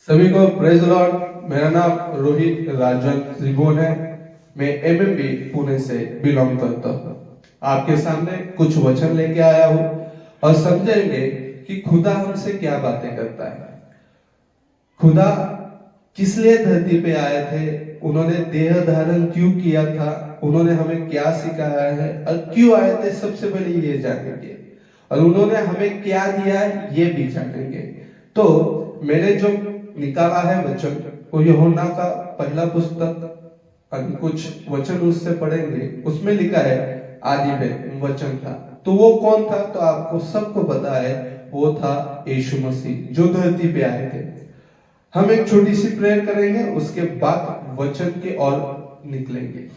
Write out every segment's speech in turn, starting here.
सभी को praise Lord. मेरा नाम रोहित राजन त्रिभुवन है। मैं एमएमबी पुणे से बिलोंग करता हूँ। आपके सामने कुछ वचन लेके आया हूँ और समझेंगे कि खुदा हमसे क्या बातें करता है। खुदा किस लिए धरती पे आए थे, उन्होंने देह धारण क्यों किया था, उन्होंने हमें क्या सिखाया है और क्यों आए थे, सबसे पहले ये जानेंगे। और उन्होंने हमें क्या दिया है ये भी जानेंगे। तो मैंने जो निकाला है वचन वो यूहन्ना का पहला पुस्तक, कुछ वचन उससे पढ़ेंगे। उसमें लिखा है आदि में वचन था। तो वो कौन था? तो आपको सबको पता है, वो था यीशु मसीह जो धरती पे आए थे। हम एक छोटी सी प्रेयर करेंगे, उसके बाद वचन के और निकलेंगे।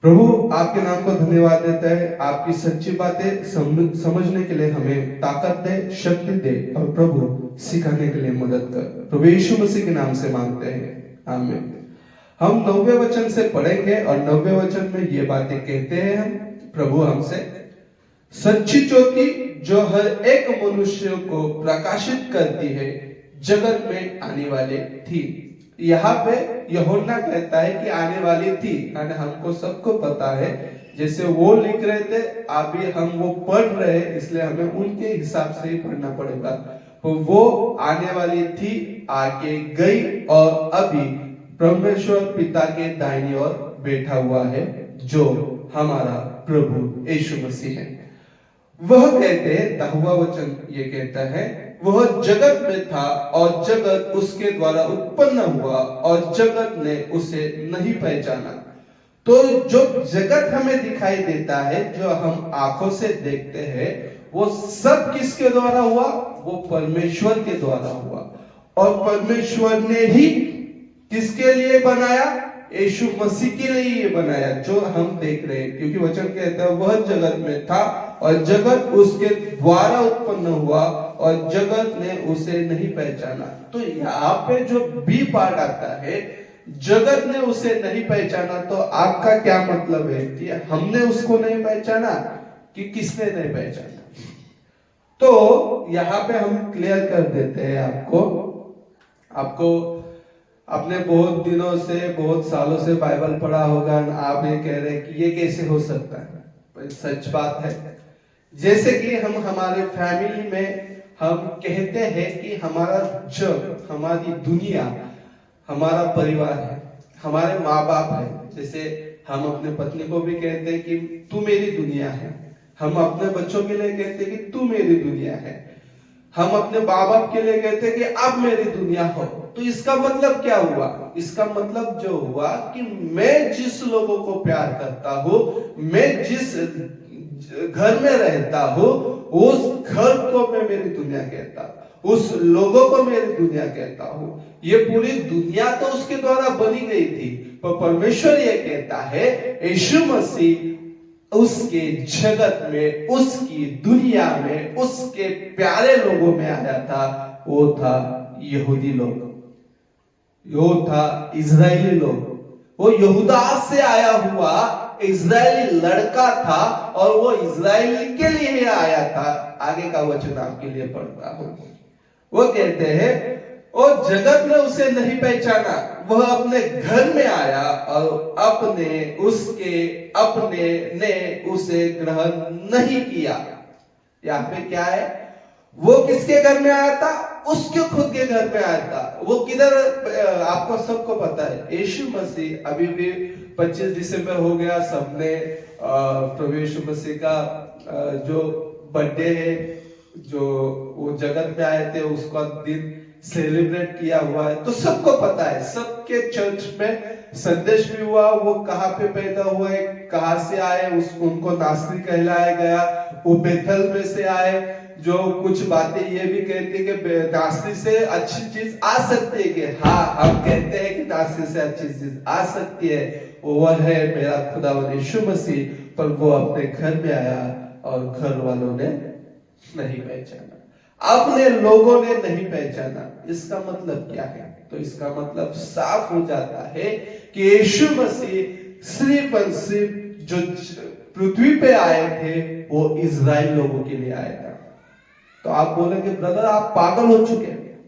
प्रभु आपके नाम को धन्यवाद देता है, आपकी सच्ची बातें समझने के लिए हमें ताकत दे, शक्ति दे और प्रभु सिखाने के लिए मदद कर। प्रभु यीशु मसीह के नाम से मांगते हैं, आमीन। हम 9वें वचन से पढ़ेंगे और 9वें वचन में ये बातें कहते हैं हम, प्रभु हमसे, सच्ची ज्योति जो हर एक मनुष्य को प्रकाशित करती है जगत में आने वाले थी। यहाँ पे यूहन्ना कहता है कि आने वाली थी, यानी हमको सबको पता है। जैसे वो लिख रहे थे, अभी हम वो पढ़ रहे हैं, इसलिए हमें उनके हिसाब से ही पढ़ना पड़ेगा। तो वो आने वाली थी, आके गई और अभी परमेश्वर पिता के दाहिनी ओर बैठा हुआ है, जो हमारा प्रभु यीशु मसीह है। वह कहते हैं, 10वां वचन ये कहता है, वह जगत में था और जगत उसके द्वारा उत्पन्न हुआ और जगत ने उसे नहीं पहचाना। तो जो जगत हमें दिखाई देता है, जो हम आंखों से देखते हैं, वो सब किसके द्वारा हुआ? वो परमेश्वर के द्वारा हुआ। और परमेश्वर ने ही किसके लिए बनाया? यीशु मसीह के लिए ये बनाया जो हम देख रहे हैं। क्योंकि वचन कहता है वह जगत में था और जगत उसके द्वारा उत्पन्न हुआ और जगत ने उसे नहीं पहचाना। तो यहाँ पे जो बी पार्ट आता है, जगत ने उसे नहीं पहचाना, तो आपका क्या मतलब है कि हमने उसको नहीं पहचाना कि किसने नहीं पहचाना? तो यहाँ पे हम क्लियर कर देते हैं आपको आपने बहुत दिनों से, बहुत सालों से बाइबल पढ़ा होगा, आप ये कह रहे हैं कि ये कैसे हो सकता है। सच बात है। जैसे कि हम हमारे फैमिली में हम कहते हैं कि हमारा जग, हमारी दुनिया, हमारा परिवार है, हमारे माँ बाप है। जैसे हम अपने पत्नी को भी कहते हैं कि तू मेरी दुनिया है। हम अपने बच्चों के लिए कहते हैं कि तू मेरी दुनिया है। हम अपने माँ बाप के लिए कहते हैं कि आप मेरी दुनिया हो। तो इसका मतलब क्या हुआ? इसका मतलब जो हुआ कि मैं जिस लोगों को प्यार करता हूँ, मैं जिस घर में रहता हूँ, उस घर को मैं मेरी दुनिया कहता हूँ, उस लोगों को मेरी दुनिया कहता हूँ। ये पूरी दुनिया तो उसके द्वारा बनी गई थी, पर परमेश्वर ये कहता है यीशु मसीह उसके जगत में, उसकी दुनिया में, उसके प्यारे लोगों में आया था। वो था यहूदी लोग, वो था इजरायली लोग। वो यहूदा से आया हुआ इजरायली लड़का था और वो इजरायली के लिए आया था। आगे का वचन आपके लिए पढ़ता हूं। वो कहते हैं, और जगत ने उसे नहीं पहचाना, वह अपने घर में आया और अपने ने उसे ग्रहण नहीं किया। यहाँ पे क्या है? वो किसके घर में आया था? उसके खुद के घर में आया था। वो किधर? आपको सबको पता है, यीशु मसीह अभी भी 25 दिसंबर हो गया, सबने प्रभु यीशु मसीह का जो बर्थडे है, जो वो जगत में आए थे, उसका दिन सेलिब्रेट किया हुआ है। तो सबको पता है, सबके चर्च में संदेश भी हुआ, वो कहाँ पे पैदा हुए, कहाँ से आए, उनको नासरी कहलाया गया। वो बेथल में से आए। जो कुछ बातें ये भी कहती है कि नासरी से अच्छी चीज आ सकती है, कि हाँ हम कहते हैं कि नासरी से अच्छी चीज आ सकती है, वो है मेरा खुदावंद यीशु मसीह। पर वो अपने घर में आया और घर वालों ने नहीं पहचाना, अपने लोगों ने नहीं पहचाना। इसका मतलब क्या है? तो इसका मतलब साफ हो जाता है कि यीशु मसीह सिर्फ और सिर्फ जो पृथ्वी पे आए थे, वो इजराइल लोगों के लिए आया था। तो आप बोलेंगे ब्रदर आप पागल हो चुके हैं,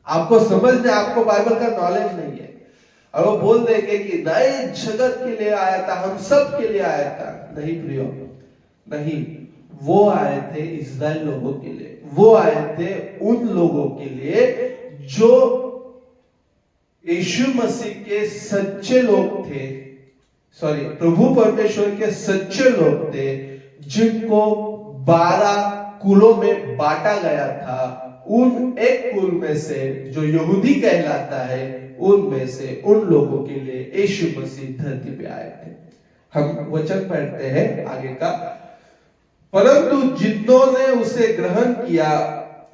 आपको समझने, आपको बाइबल का नॉलेज नहीं है, और वो बोल देंगे कि नए जगत के लिए आया था, हम सब के लिए आया था। नहीं प्रियो, नहीं, वो आए थे इस्राएल लोगों के लिए, वो आए थे उन लोगों के लिए जो यीशु मसीह के सच्चे लोग थे, सॉरी, प्रभु परमेश्वर के सच्चे लोग थे, जिनको 12 कुलों में बांटा गया था। उन एक कुल में से जो यहूदी कहलाता है, उनमें से उन लोगों के लिए यीशु मसीह धरती पे आए थे। हम वचन पढ़ते हैं आगे का, परंतु जिन्होंने उसे ग्रहण किया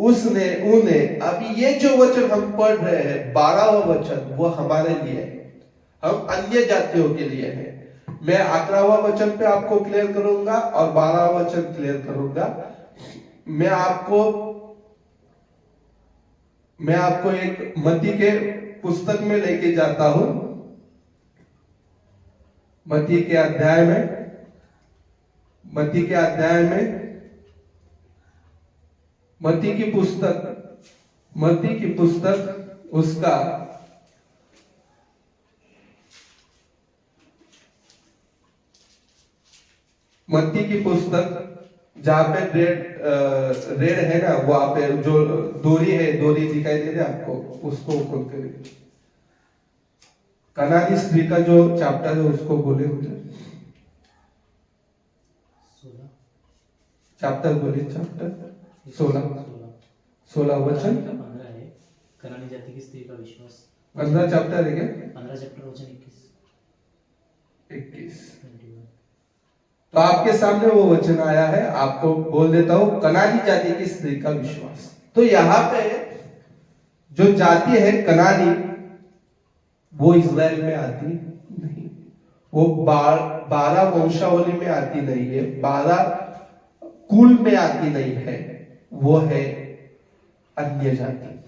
उसने उन्हें, अभी ये जो वचन हम पढ़ रहे हैं 12वां वचन, वो हमारे लिए है, हम अन्य जातियों के लिए है। मैं 11वां वचन पे आपको क्लियर करूंगा और 12वां वचन क्लियर करूंगा। मैं आपको एक मत्ती के पुस्तक में लेके जाता हूं, मत्ती के अध्याय में, मत्ती की पुस्तक उसका मत्ती की पुस्तक जहां पे रेड है ना, वहां पे जो डोरी है, डोरी दिखाई दे रही है आपको, उसको खोल कर, कनानी स्त्री का जो चैप्टर है उसको बोले मुझे, चैप्टर बोलिए, चैप्टर 16 वचन, 15 है। कनानी जाति की स्त्री का विश्वास, 15 चैप्टर है क्या? 15 चैप्टर वचन 21। तो आपके सामने वो वचन आया है, आपको बोल देता हूं, कनानी जाति की स्त्री का विश्वास। तो यहां पे जो जाति है कनानी, वो इस्राएल में आती नहीं, वो 12 वंशावली में आती नहीं है, 12 कुल में आती नहीं है, वो है अन्य जाति।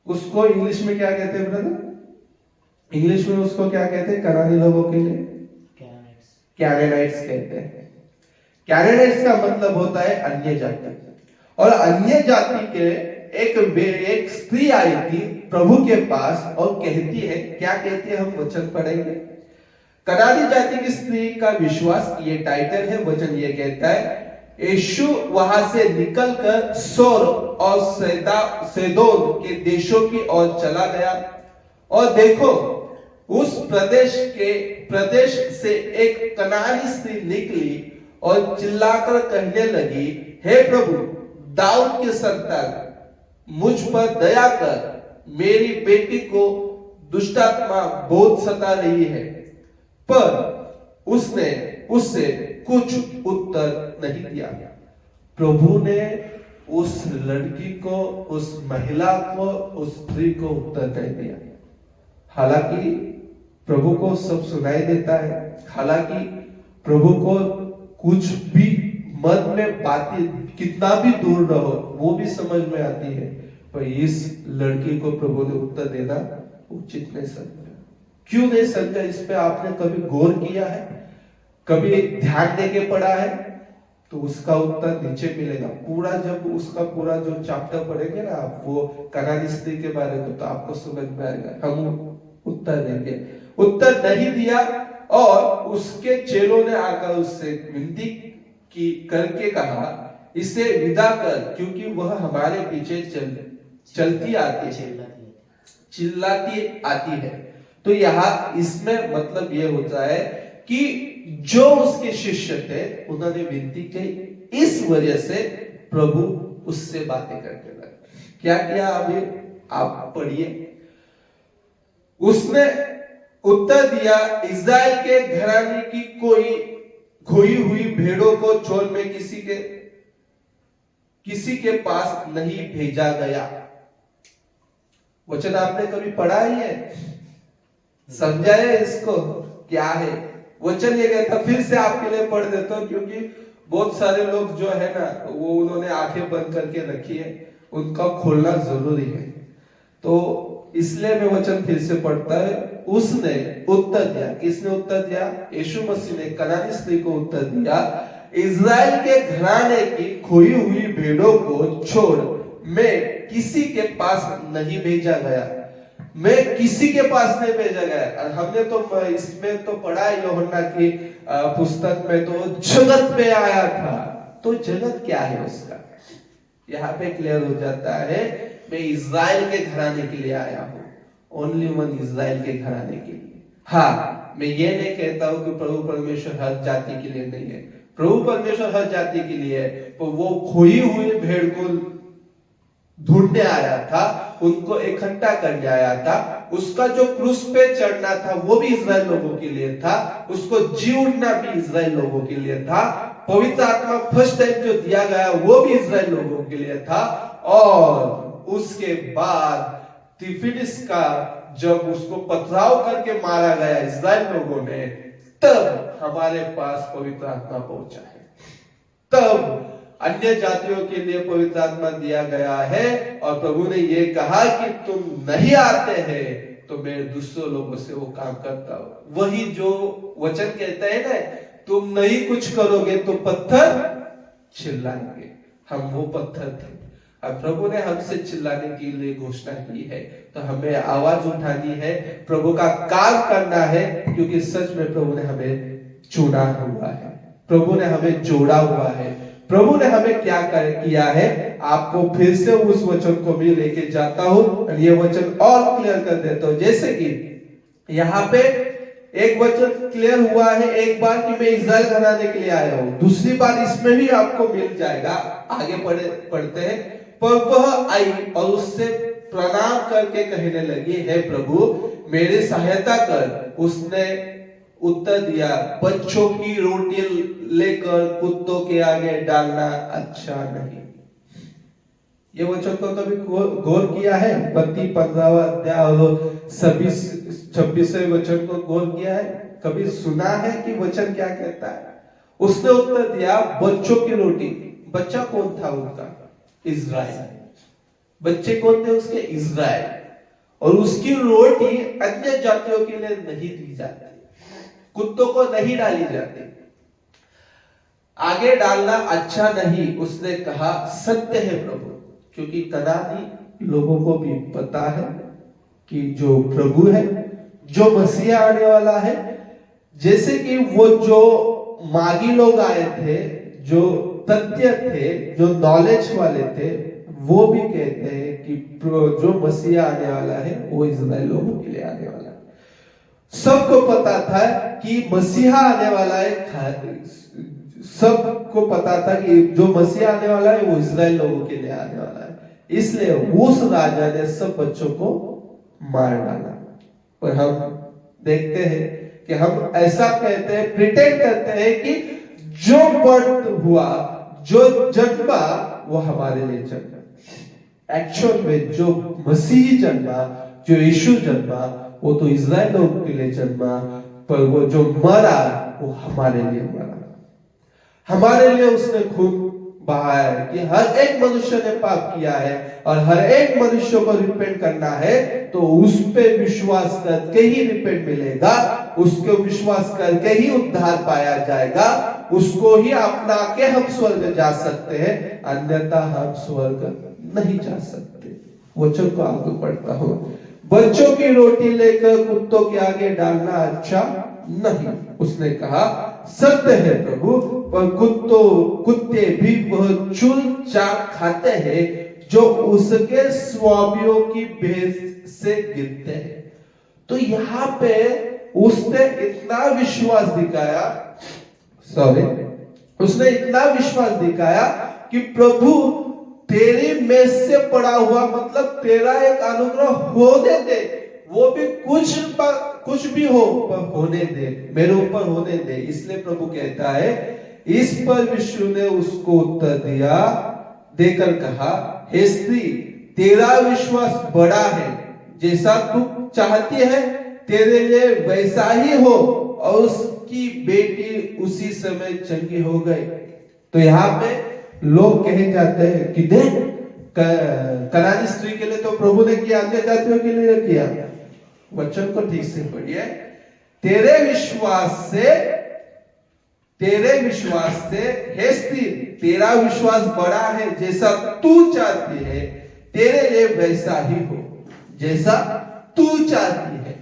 उसको इंग्लिश में क्या कहते हैं ब्रदर? इंग्लिश में उसको क्या कहते हैं कनानी लोगों के लिए? कैनानाइट्स कहते हैं। कैनानाइट्स का मतलब होता है अन्य जाति। और अन्य जाति के एक स्त्री आई थी प्रभु के पास और कहती है, क्या कहती है, हम वचन पढ़ेंगे। कनानी जाति की स्त्री का विश्वास, ये टाइटल है। वचन ये कहता है, यीशु वहां से निकलकर सोर और सैदोन के देशों की ओर चला गया, और देखो उस प्रदेश से एक कनानी स्त्री निकली और चिल्लाकर कहने लगी, हे प्रभु, दाऊद के संतान, मुझ पर दया कर, मेरी बेटी को दुष्टात्मा बहुत सता रही है। पर उसने उससे कुछ उत्तर नहीं दिया। प्रभु ने उस लड़की को, उस महिला को, उस स्त्री को उत्तर नहीं दिया। हालांकि प्रभु को सब सुनाई देता है, हालांकि प्रभु को कुछ भी मन में बातें कितना भी दूर रहो वो भी समझ में आती है, पर इस लड़की को प्रभु ने उत्तर देना उचित नहीं समझा। क्यों नहीं समझा? इस पे आपने कभी गौर किया है? कभी ध्यान देके पढ़ा है? तो उसका उत्तर नीचे मिलेगा। पूरा जब उसका पूरा जो चैप्टर पढ़ेंगे ना आप, वो कनानी स्त्री के बारे में, तो आपको समझ में आएगा। हम उत्तर देंगे, उत्तर नहीं दिया, और उसके चेलों ने आकर उससे विनती की करके कहा, इसे विदा कर, क्योंकि वह हमारे पीछे चलती आती है, चिल्लाती आती है। तो यहाँ इसमें मतलब ये होता है कि जो उसके शिष्य थे उन्होंने विनती की, इस वजह से प्रभु उससे बातें करने लगे। क्या किया अभी आप पढ़िए। उसने उत्तर दिया, इस्राएल के घराने की कोई खोई हुई भेड़ों को चोर में किसी के पास नहीं भेजा गया। वचन आपने कभी पढ़ा ही है? समझा है इसको क्या है? वचन ये कहता, फिर से आपके लिए पढ़ देता हूं, क्योंकि बहुत सारे लोग जो है ना, वो उन्होंने आंखें बंद करके रखी है, उनका खोलना जरूरी है। तो इसलिए मैं वचन फिर से पढ़ता है। उसने उत्तर दिया, किसने उत्तर दिया? यीशु मसीह ने कनानी स्त्री को उत्तर दिया, इज़राइल के घराने की खोई हुई भेड़ों को छोड़ मैं किसी के पास नहीं भेजा गया, मैं किसी के पास नहीं भेजा गया। और हमने तो इसमें तो पढ़ा है यूहन्ना की पुस्तक में, तो जगत में आया था। तो जगत क्या है उसका, यहाँ पे क्लियर हो जाता है, मैं इज़राइल के घराने के लिए आया हूँ, ओनली वन इज़राइल के घराने के लिए। हाँ, मैं ये नहीं कहता हूँ कि प्रभु परमेश्वर हर जाति के लिए नहीं है, प्रभु परमेश्वर हर जाति के लिए है। तो वो खोई हुई भेड़ को ढूंढने आया था, उनको इकट्ठा करने आया था। उसका जो क्रूस पे चढ़ना था वो भी इज़राइल लोगों के लिए था, उसको जी उठना भी इज़राइल लोगों के लिए था, पवित्र आत्मा फर्स्ट टाइम जो दिया गया वो भी इज़राइल लोगों के लिए था। और उसके बाद तिफिलिस का जब उसको पथराव करके मारा गया इज़राइल लोगों ने, तब हमारे पास पवित्र आत्मा पहुंचा है, तब अन्य जातियों के लिए पवित्र आत्मा दिया गया है। और प्रभु ने ये कहा कि तुम नहीं आते हैं तो मैं दूसरों लोगों से वो काम करता हूं। वही जो वचन कहता है ना, तुम नहीं कुछ करोगे तो पत्थर चिल्लाएंगे, हम वो पत्थर थे। अब प्रभु ने हमसे चिल्लाने के लिए घोषणा की है, तो हमें आवाज उठानी है, प्रभु का काम करना है, क्योंकि सच में प्रभु ने हमें चुना हुआ है, प्रभु ने हमें जोड़ा हुआ है। प्रभु ने हमें क्या किया है, आपको फिर से उस वचन को भी लेके जाता हूं और ये वचन और क्लियर कर देता हूं। जैसे कि यहाँ पे एक वचन क्लियर हुआ है एक बार कि मैं इज़राइल घराने के लिए आया हूं, दूसरी बार इसमें भी आपको मिल जाएगा, आगे पढ़ते हैं। पर वह आई और उससे प्रणाम करके कहने लगी, हे प्रभु मेरी सहायता कर। उसने उत्तर दिया, बच्चों की रोटी लेकर कुत्तों के आगे डालना अच्छा नहीं। ये वचन को कभी गौर किया है? 15वां अध्याय और 26वें वचन को गौर किया है? कभी सुना है कि वचन क्या कहता है? उसने उत्तर दिया, बच्चों की रोटी। बच्चा कौन था उनका? इज़राइल। बच्चे कौन थे उसके? इज़राइल। और उसकी रोटी अन्य जातियों के लिए नहीं दी जाती, कुत्तों को नहीं डाली जाती, आगे डालना अच्छा नहीं। उसने कहा, सत्य है प्रभु, क्योंकि कनानी लोगों को भी पता है कि जो प्रभु है, जो मसीहा आने वाला है, जैसे कि वो जो मागी लोग आए थे, जो तथ्य थे, जो नॉलेज वाले थे, वो भी कहते हैं कि जो मसीहा आने वाला है वो इज़राइल लोगों के लिए आने वाला है। सबको पता था कि मसीहा आने वाला है, सबको पता था कि जो मसीहा आने वाला है वो इज़राइल लोगों के लिए आने वाला है। इसलिए उस राजा ने सब बच्चों को मार डाला। पर हम देखते हैं कि हम ऐसा कहते हैं, प्रिटेंड करते हैं कि जो बर्थ हुआ, जो जन्मा, वो हमारे लिए जन्मा। एक्चुअल में जो मसीह जन्मा, जो यीशु जन्मा, वो तो इज़राइल लोगों के लिए जन्मा, पर वो जो मरा वो हमारे लिए मरा, हमारे लिए उसने खून बहाया है कि हर एक मनुष्य ने पाप किया है और हर एक मनुष्य को रिपेंट करना है, तो उस पे विश्वास करके ही रिपेंट मिलेगा, उसको विश्वास करके ही उद्धार पाया जाएगा, उसको ही अपना के हम स्वर्ग जा सकते हैं, अन्यथा हम स्वर्ग नहीं जा सकते। वचन को आगे पढ़ता हूं, बच्चों की रोटी लेकर कुत्तों के आगे डालना अच्छा नहीं। उसने कहा, सत्य है प्रभु, पर कुत्ते भी वह चूल चाक खाते हैं जो उसके स्वामियों की भेंट से गिरते हैं। तो यहाँ पे उसने इतना विश्वास दिखाया, उसने इतना विश्वास दिखाया कि प्रभु तेरी मेज से पड़ा हुआ, मतलब तेरा एक अनुग्रह होने दे, वो भी कुछ भी हो, पर होने दे, मेरे ऊपर होने दे। इसलिए प्रभु कहता है, इस पर विष्णु ने उसको उत्तर दिया, देकर कहा, हे स्त्री, तेरा विश्वास बड़ा है, जैसा तू चाहती है तेरे लिए वैसा ही हो। और उसकी बेटी उसी समय चंगी हो गई। तो यहाँ पे लोग कहे जाते हैं कि देख, कनानी स्त्री के लिए तो प्रभु ने किया, अन्य जातियों के लिए किया। वचन को ठीक से पढ़िए, तेरे विश्वास से हे स्त्री, तेरा विश्वास बड़ा है, जैसा तू चाहती है तेरे लिए वैसा ही हो जैसा तू चाहती है।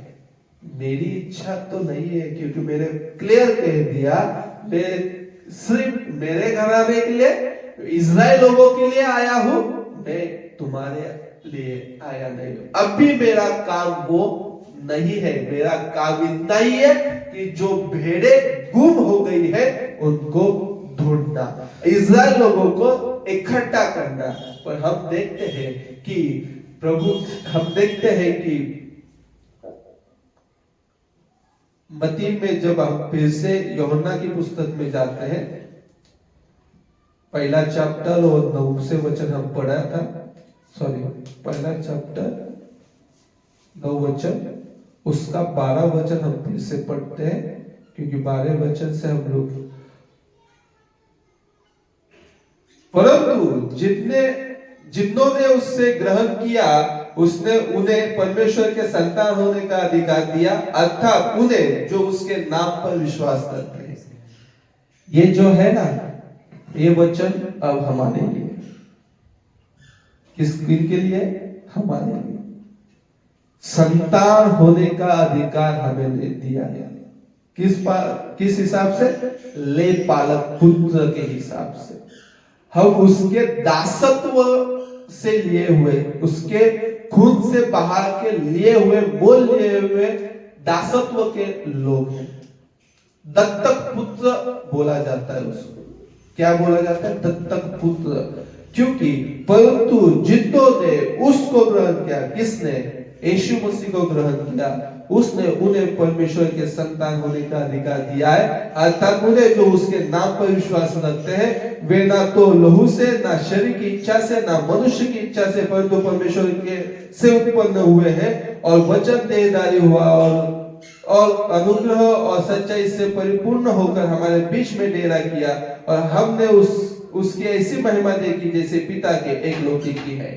मेरी इच्छा तो नहीं है, क्योंकि मैंने क्लियर कह दिया, मैं सिर्फ मेरे घराने के लिए, इजराइल लोगों के लिए आया हूं, मैं तुम्हारे लिए आया नहीं हूं। अब भी मेरा काम वो नहीं है, मेरा काम इतना ही है कि जो भेड़े गुम हो गई है उनको ढूंढना, इजराइल लोगों को इकट्ठा करना। पर हम देखते हैं कि हम देखते हैं कि मत्ती में जब हम फिर से यूहन्ना की पुस्तक में जाते हैं, पहला चैप्टर और 9 से वचन हम पढ़ा था, पहला चैप्टर 9 वचन, उसका 12 वचन हम फिर से पढ़ते हैं, क्योंकि 12 वचन से हम लोग, परंतु जिन्होंने उससे ग्रहण किया उसने उन्हें परमेश्वर के संतान होने का अधिकार दिया, अर्थात उन्हें जो उसके नाम पर विश्वास करते हैं। ये जो है ना, ये वचन अब हमारे लिए, किस दिन के लिए? हमारे लिए संतान होने का अधिकार हमें दिया गया। किस हिसाब से? ले पालक पुत्र के हिसाब से। हम उसके दासत्व से लिए हुए, उसके खून से बाहर के लिए हुए, मोल लिए हुए दासत्व के लोग हैं। दत्तक पुत्र बोला जाता है उसको। क्या बोला जाता है? दत्तक पुत्र। क्योंकि परंतु जिन्होंने उसको ग्रहण किया, किसने? यीशु मसीह को ग्रहण किया, उसने उन्हें परमेश्वर के संतान होने का अधिकार दिया है, अर्थात उन्हें जो उसके नाम पर विश्वास रखते हैं, वे ना तो लहू से, ना शरीर की इच्छा से, ना मनुष्य की इच्छा से, परंतु परमेश्वर के से उत्पन्न हुए हैं। और वचन देहधारी हुआ और अनुग्रह और सच्चाई से परिपूर्ण होकर हमारे बीच में डेरा किया, और हमने उसकी ऐसी महिमा देखी जैसे पिता के एकलौते की है।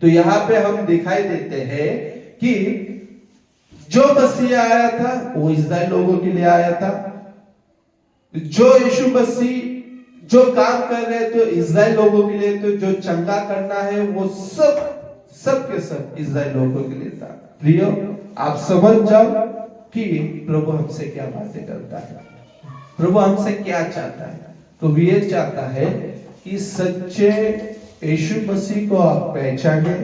तो यहाँ पे हम दिखाई देते हैं कि जो मसीह आया था वो इस्राएल लोगों के लिए आया था, जो यीशु मसीह जो काम कर रहे तो इस्राएल लोगों के लिए, तो जो चंगा करना है वो सब के सब इस्राएल लोगों के लिए था। प्रियो, आप समझ जाओ कि प्रभु हमसे क्या बातें करता है, प्रभु हमसे क्या चाहता है। तो वो ये चाहता है कि सच्चे यीशु मसीह को आप पहचाने,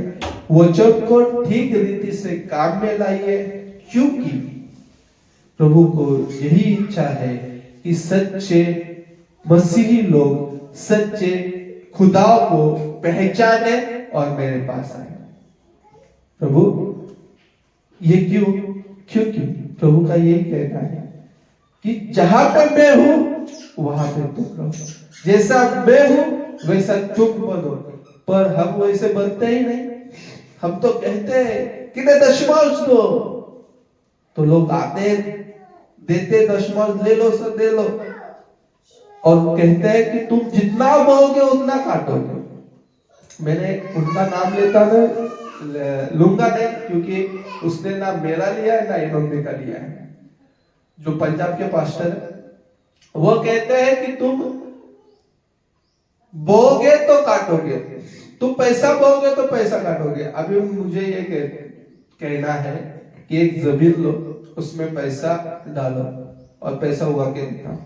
वचन को ठीक रीति से काम में लाइए, क्योंकि प्रभु को यही इच्छा है कि सच्चे मसीही लोग सच्चे खुदा को पहचाने और मेरे पास आए। प्रभु ये क्यों? क्योंकि प्रभु का यही कहना है कि जहां पर मैं हूं वहां पे तुम रहो, जैसा मैं हूं वैसा तुम बनो। पर हम वैसे बनते ही नहीं। हम तो कहते हैं कि मैं दशमांश दो, तो लोग आते देते दशमांश, ले लो सर दे लो, और कहते हैं कि तुम जितना बोलोगे उतना काटोगे। मैंने उनका नाम लेता लूंगा नहीं, क्योंकि उसने ना मेरा लिया है ना इन्होंने का लिया है। जो पंजाब के पास्टर है वो कहते हैं कि तुम बोगे तो काटोगे, तुम पैसा बोगे तो पैसा काटोगे। अभी मुझे ये कहना है कि एक जमीन लो, उसमें पैसा डालो और पैसा उगा के दिखाओ।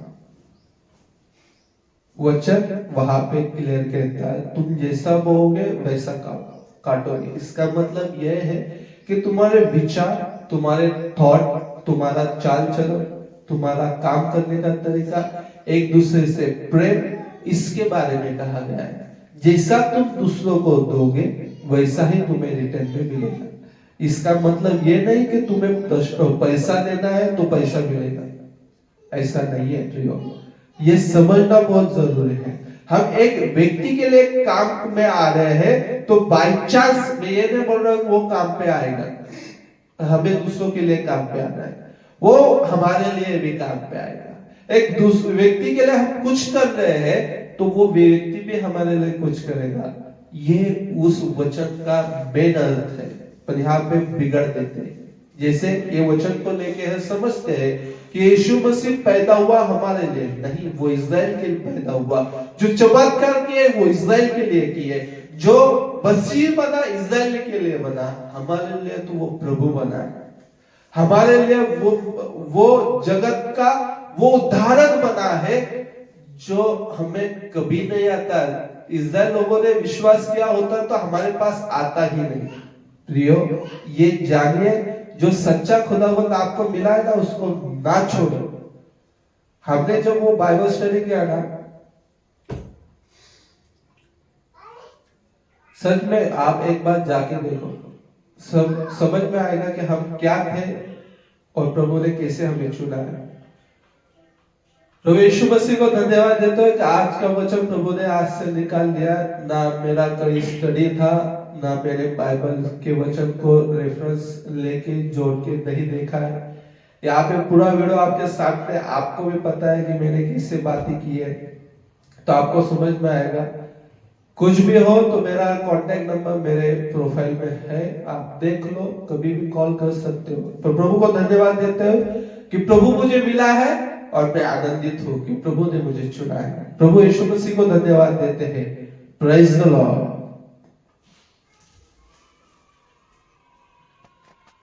वचन वहां पे क्लियर कहता है तुम जैसा बोओगे वैसा काटोगे। इसका मतलब यह है कि तुम्हारे विचार, तुम्हारे थॉट, तुम्हारा चाल चलन, तुम्हारा काम करने का तरीका, एक दूसरे से प्रेम, इसके बारे में कहा गया है। जैसा तुम दूसरों को दोगे वैसा ही तुम्हें रिटर्न में मिलेगा। इसका मतलब ये नहीं कि तुम्हें पैसा देना है तो पैसा मिलेगा, ऐसा नहीं है प्रियो। ये समझना बहुत जरूरी है। हम एक व्यक्ति के लिए काम में आ रहे हैं तो बाय चांस, मैं ये नहीं बोल रहा वो काम पे आएगा, हमें दूसरों के लिए काम पे आना है, वो हमारे लिए भी काम पे आएगा। एक दूसरे व्यक्ति के लिए हम कुछ कर रहे हैं तो वो व्यक्ति भी हमारे लिए कुछ करेगा। ये उस वचन का मेन अर्थ है, पर यहाँ पे बिगड़ देते हैं। जैसे ये वचन को लेके हम समझते हैं कि यीशु मसीह पैदा हुआ हमारे लिए नहीं, वो इज़राइल के लिए पैदा हुआ। जो चमत्कार किए वो इज़राइल के लिए किए, जो मसीह बना इस्राएल के लिए बना, हमारे लिए तो वो प्रभु बना है। हमारे लिए वो जगत का वो उदाहरण बना है जो हमें कभी नहीं आता। इस्राएल लोगों ने विश्वास किया होता तो हमारे पास आता ही नहीं। प्रियो, ये जानिए, जो सच्चा खुदावंद आपको मिला है ना, उसको ना छोड़ो। हमने जब वो बाइबल स्टडी किया ना, सच में आप एक बार जाके देखो, सब समझ में आएगा कि हम क्या थे और प्रभु ने कैसे हमें चुना है। प्रभु यीशु मसीह को धन्यवाद देते हो कि आज का वचन प्रभु ने आज से निकाल दिया। ना मेरा कोई स्टडी था, ना मैंने बाइबल के वचन को रेफरेंस लेके जोड़ के नहीं देखा है। यहाँ पे पूरा वीडियो आपके सामने, आपको भी पता है कि मैंने किससे बातें की है, तो आपको समझ में आएगा। कुछ भी हो तो मेरा कांटेक्ट नंबर मेरे प्रोफाइल में है, आप देख लो, कभी भी कॉल कर सकते हो। तो प्रभु को धन्यवाद देते हो कि प्रभु मुझे मिला है और मैं आनंदित हूं कि प्रभु ने मुझे चुना है। प्रभु यीशु मसीह को धन्यवाद देते हैं। Praise the Lord.